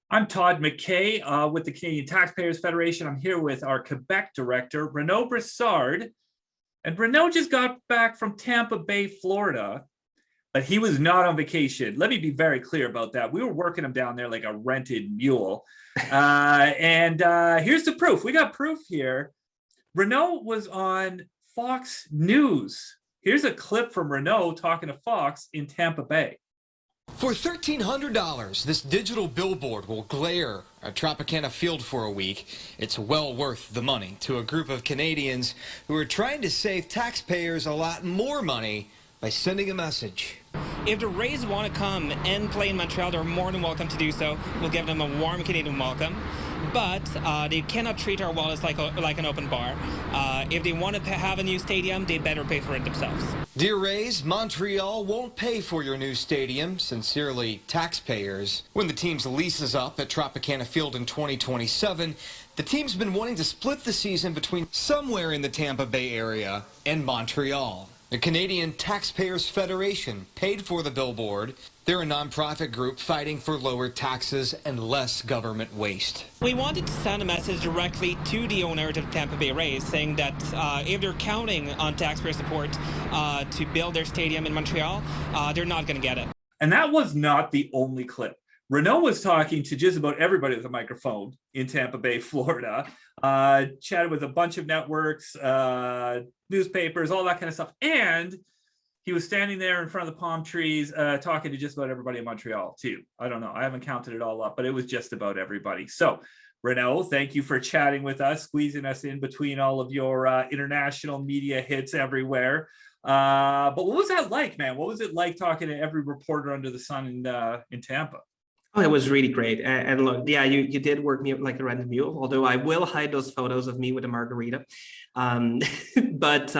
I'm Todd McKay with the Canadian Taxpayers Federation. I'm here with our Quebec Director, Renaud Brossard. And Renaud just got back from Tampa Bay, Florida, but he was not on vacation. Let me be very clear about that. We were working him down there like a rented mule. And here's the proof. We got proof here. Renaud was on Fox News. Here's a clip from Renaud talking to Fox in Tampa Bay. For $1,300, this digital billboard will glare at Tropicana Field for a week. It's well worth the money to a group of Canadians who are trying to save taxpayers a lot more money by sending a message. If the Rays want to come and play in Montreal, they're more than welcome to do so. We'll give them a warm Canadian welcome. But they cannot treat our wallets like an open bar. If they want to have a new stadium, they better pay for it themselves. Dear Rays, Montreal won't pay for your new stadium. Sincerely, taxpayers. When the team's lease is up at Tropicana Field in 2027, the team's been wanting to split the season between somewhere in the Tampa Bay area and Montreal. The Canadian Taxpayers Federation paid for the billboard. They're a nonprofit group fighting for lower taxes and less government waste. We wanted to send a message directly to the owners of the Tampa Bay Rays saying that if they're counting on taxpayer support to build their stadium in Montreal, they're not going to get it. And that was not the only clip. Renaud was talking to just about everybody with a microphone in Tampa Bay, Florida, chatted with a bunch of networks, newspapers, all that kind of stuff. And he was standing there in front of the palm trees talking to just about everybody in Montreal, too. I don't know. I haven't counted it all up, but it was just about everybody. So, Renaud, thank you for chatting with us, squeezing us in between all of your international media hits everywhere. But what was that like, man? What was it like talking to every reporter under the sun in Tampa? Oh, it was really great. And look, yeah, you did work me like a rented mule, although I will hide those photos of me with a margarita. But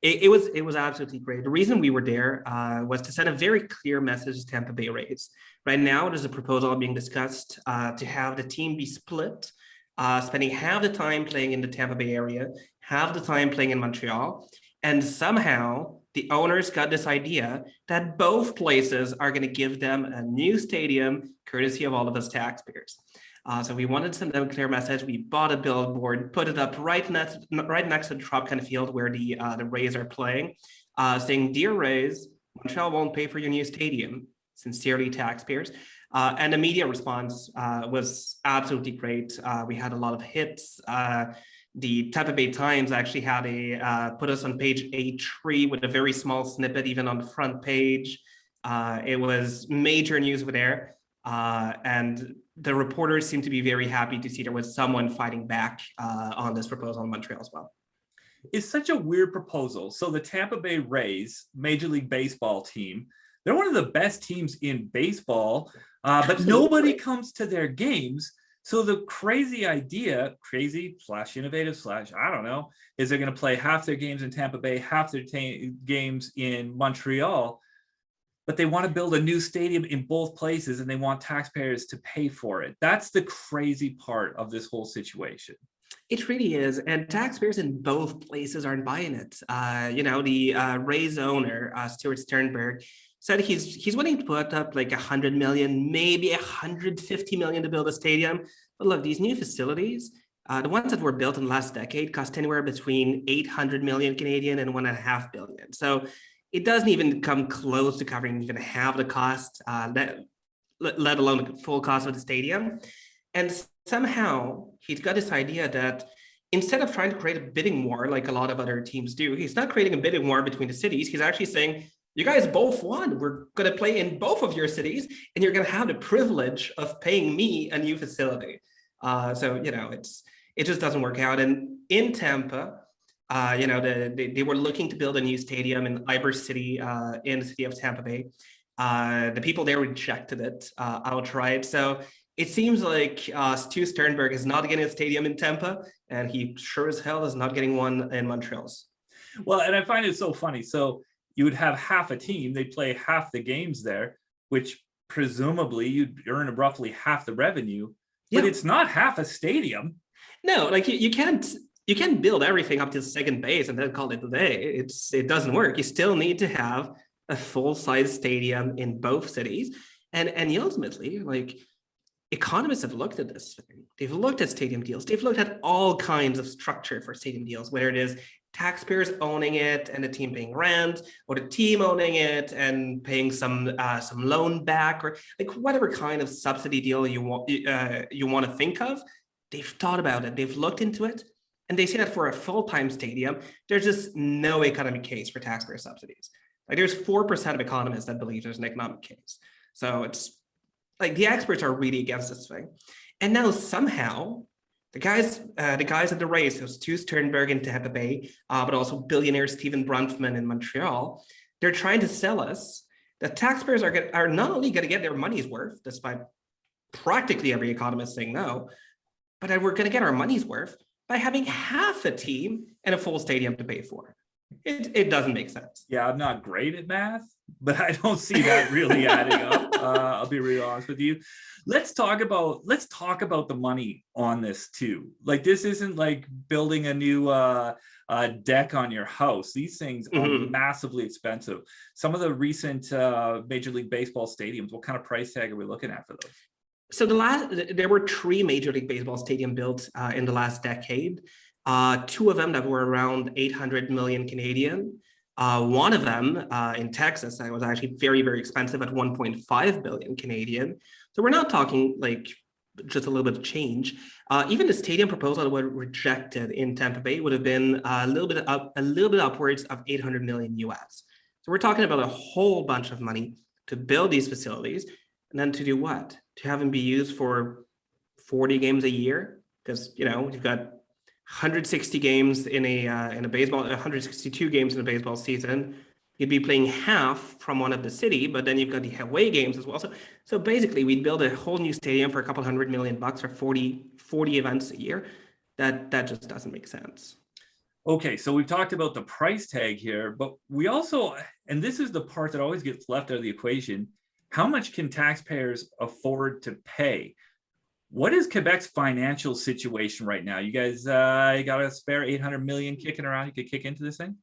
it was absolutely great. The reason we were there was to send a very clear message to Tampa Bay Rays. Right now, there's a proposal being discussed to have the team be split, spending half the time playing in the Tampa Bay area, half the time playing in Montreal. And somehow the owners got this idea that both places are going to give them a new stadium, courtesy of all of us taxpayers. So we wanted to send them a clear message. We bought a billboard, put it up right next to the Tropicana Field where the Rays are playing, saying, "Dear Rays, Montreal won't pay for your new stadium. Sincerely, taxpayers." And the media response was absolutely great. We had a lot of hits. The Tampa Bay Times actually had put us on page A3 with a very small snippet, even on the front page. It was major news over there. And the reporters seemed to be very happy to see there was someone fighting back on this proposal in Montreal as well. It's such a weird proposal. So the Tampa Bay Rays, Major League Baseball team, they're one of the best teams in baseball, but nobody comes to their games. So the crazy idea, crazy/innovative/ I don't know, is they're going to play half their games in Tampa Bay, half their games in Montreal, but they want to build a new stadium in both places and they want taxpayers to pay for it. That's the crazy part of this whole situation. It really is. And taxpayers in both places aren't buying it. The Rays owner, Stuart Sternberg, said he's willing to put up like 100 million, maybe 150 million to build a stadium. But look, these new facilities, the ones that were built in the last decade, cost anywhere between 800 million Canadian and 1.5 billion. So it doesn't even come close to covering even half the cost, let alone the full cost of the stadium. And somehow he's got this idea that instead of trying to create a bidding war like a lot of other teams do, he's not creating a bidding war between the cities. He's actually saying, you guys both won. We're going to play in both of your cities, and you're going to have the privilege of paying me a new facility. It just doesn't work out. And in Tampa, they were looking to build a new stadium in Ybor City, in the city of Tampa Bay. The people there rejected it outright. So it seems like Stu Sternberg is not getting a stadium in Tampa, and he sure as hell is not getting one in Montreal. Well, and I find it so funny. So you would have half a team, they'd play half the games there, which presumably you'd earn roughly half the revenue, but it's not half a stadium. No, like you can't build everything up to second base and then call it a day. It doesn't work. You still need to have a full-size stadium in both cities. And ultimately, like economists have looked at this thing. They've looked at stadium deals. They've looked at all kinds of structure for stadium deals, whether it is taxpayers owning it and the team paying rent, or the team owning it and paying some loan back, or like whatever kind of subsidy deal you want to think of. They've thought about it. They've looked into it, and they say that for a full-time stadium, there's just no economic case for taxpayer subsidies. Like there's 4% of economists that believe there's an economic case. So it's like the experts are really against this thing. And now somehow the guys at the Rays, so Stu Sternberg in Tampa Bay, but also billionaire Steven Brunfman in Montreal, they're trying to sell us that taxpayers are not only going to get their money's worth, despite practically every economist saying no, but that we're going to get our money's worth by having half a team and a full stadium to pay for. It doesn't make sense. Yeah, I'm not great at math, but I don't see that really adding up. I'll be real honest with you. Let's talk about the money on this too. Like this isn't like building a new deck on your house. These things are massively expensive. Some of the recent Major League Baseball stadiums, what kind of price tag are we looking at for those? So there were 3 Major League Baseball stadium built in the last decade. 2 of them that were around 800 million Canadian. One of them in Texas that was actually very, very expensive at 1.5 billion Canadian. So we're not talking like just a little bit of change. Even the stadium proposal that was rejected in Tampa Bay would have been a little bit upwards of 800 million US. So we're talking about a whole bunch of money to build these facilities, and then to do what? To have them be used for 40 games a year, because you've got 160 games in a baseball, 162 games in a baseball season. You'd be playing half from one of the city, but then you've got the away games as well. So basically, we'd build a whole new stadium for a couple $100 million for 40 events a year. That just doesn't make sense. Okay, so we've talked about the price tag here, but we also, and this is the part that always gets left out of the equation, how much can taxpayers afford to pay? What is Quebec's financial situation right now? You guys, you got a spare 800 million kicking around you could kick into this thing?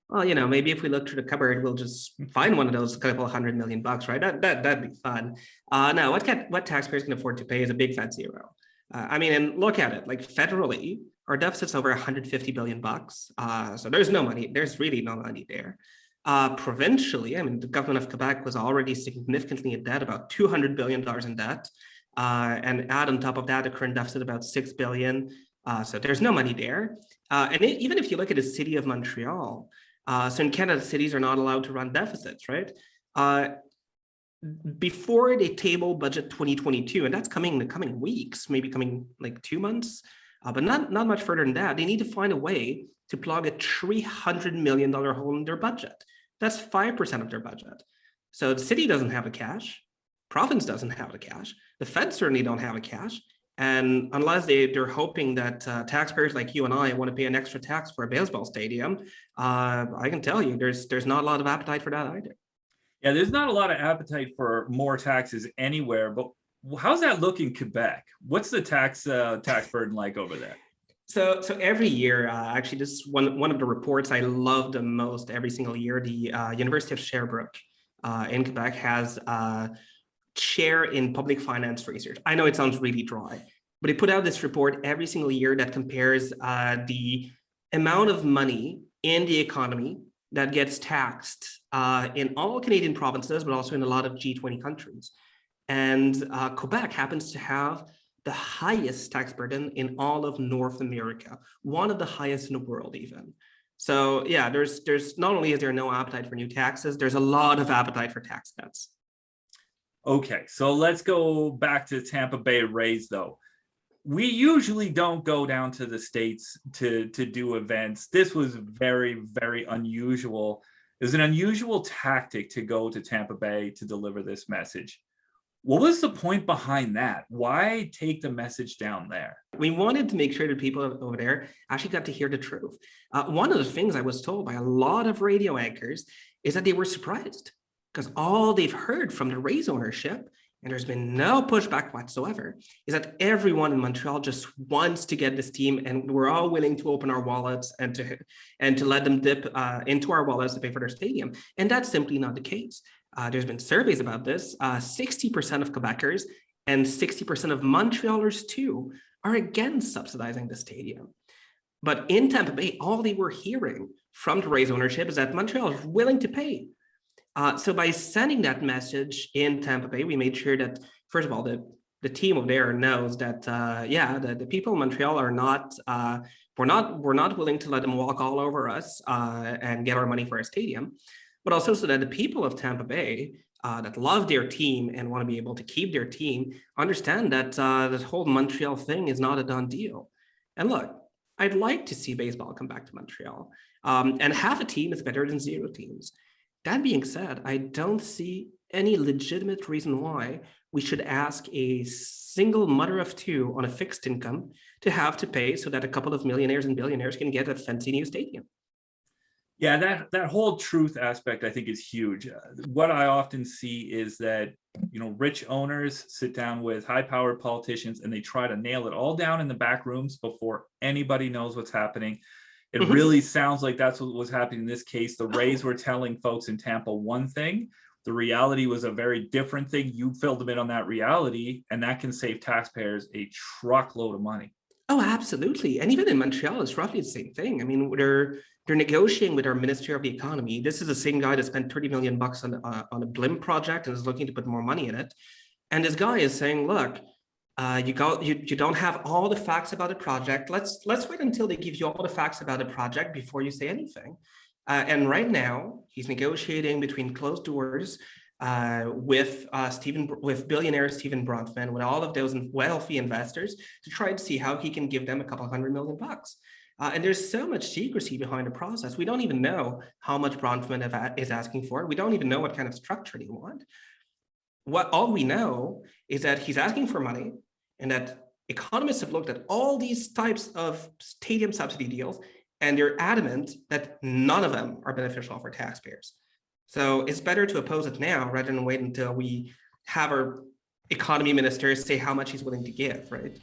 Well, maybe if we look through the cupboard, we'll just find one of those couple $100 million bucks, right? That'd be fun. No, what taxpayers can afford to pay is a big fat zero. And look at it, like federally, our deficit's over 150 billion bucks. So there's no money. There's really no money there. Provincially, the government of Quebec was already significantly in debt, about $200 billion in debt. And add on top of that, the current deficit about $6 billion. So there's no money there. Even if you look at the city of Montreal, so in Canada, cities are not allowed to run deficits, right? Before they table budget 2022, and that's coming in the coming weeks, maybe coming like 2 months, but not much further than that, they need to find a way to plug a $300 million hole in their budget. That's 5% of their budget. So the city doesn't have the cash, province doesn't have the cash, the feds certainly don't have the cash. And unless they're hoping that taxpayers like you and I want to pay an extra tax for a baseball stadium, I can tell you there's not a lot of appetite for that either. Yeah, there's not a lot of appetite for more taxes anywhere, but how's that look in Quebec? What's the tax burden like over there? So every year, actually, this is one of the reports I love the most every single year. The University of Sherbrooke in Quebec has chair in public finance research. I know it sounds really dry, but they put out this report every single year that compares the amount of money in the economy that gets taxed in all Canadian provinces, but also in a lot of G20 countries. And Quebec happens to have the highest tax burden in all of North America, one of the highest in the world even. So yeah, there's not only is there no appetite for new taxes, there's a lot of appetite for tax cuts. Okay, so let's go back to Tampa Bay Rays though. We usually don't go down to the States to do events. This was very, very unusual. It was an unusual tactic to go to Tampa Bay to deliver this message. What was the point behind that? Why take the message down there? We wanted to make sure that people over there actually got to hear the truth. One of the things I was told by a lot of radio anchors is that they were surprised because all they've heard from the Rays ownership, and there's been no pushback whatsoever, is that everyone in Montreal just wants to get this team, and we're all willing to open our wallets and to let them dip into our wallets to pay for their stadium. And that's simply not the case. There's been surveys about this. 60% of Quebecers and 60% of Montrealers too are against subsidizing the stadium. But in Tampa Bay, all they were hearing from the Rays ownership is that Montreal is willing to pay. So by sending that message in Tampa Bay, we made sure that, first of all, the team over there knows that, the people in Montreal are not, we're not willing to let them walk all over us and get our money for our stadium, but also so that the people of Tampa Bay that love their team and want to be able to keep their team understand that this whole Montreal thing is not a done deal. And look, I'd like to see baseball come back to Montreal. And half a team is better than 0 teams. That being said, I don't see any legitimate reason why we should ask a single mother of 2 on a fixed income to have to pay so that a couple of millionaires and billionaires can get a fancy new stadium. Yeah, that whole truth aspect, I think, is huge. What I often see is that, rich owners sit down with high-powered politicians and they try to nail it all down in the back rooms before anybody knows what's happening. It really sounds like that's what was happening in this case. The Rays were telling folks in Tampa one thing. The reality was a very different thing. You filled them in on that reality, and that can save taxpayers a truckload of money. Oh, absolutely. And even in Montreal, it's roughly the same thing. I mean, they're negotiating with our Ministry of the Economy. This is the same guy that spent $30 million on a blimp project and is looking to put more money in it. And this guy is saying, look, you don't have all the facts about the project. Let's wait until they give you all the facts about the project before you say anything. And right now, he's negotiating between closed doors with billionaire Stephen Bronfman, with all of those wealthy investors, to try to see how he can give them a couple $100 million. And there's so much secrecy behind the process. We don't even know how much Bronfman is asking for. We don't even know what kind of structure they want. All we know is that he's asking for money, and that economists have looked at all these types of stadium subsidy deals, and they're adamant that none of them are beneficial for taxpayers. So it's better to oppose it now rather than wait until we have our economy minister say how much he's willing to give, right?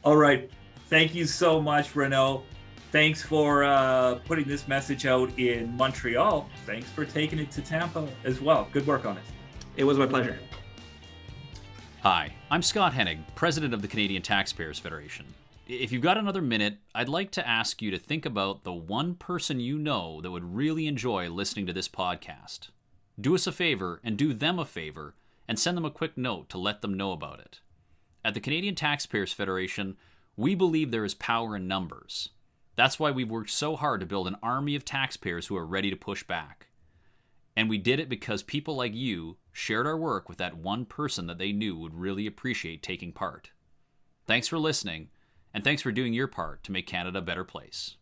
All right. Thank you so much, Renaud. Thanks for putting this message out in Montreal. Thanks for taking it to Tampa as well. Good work on it. It was my pleasure. Hi, I'm Scott Hennig, president of the Canadian Taxpayers Federation. If you've got another minute, I'd like to ask you to think about the one person you know that would really enjoy listening to this podcast. Do us a favor and do them a favor and send them a quick note to let them know about it. At the Canadian Taxpayers Federation, we believe there is power in numbers. That's why we've worked so hard to build an army of taxpayers who are ready to push back. And we did it because people like you shared our work with that one person that they knew would really appreciate taking part. Thanks for listening, and thanks for doing your part to make Canada a better place.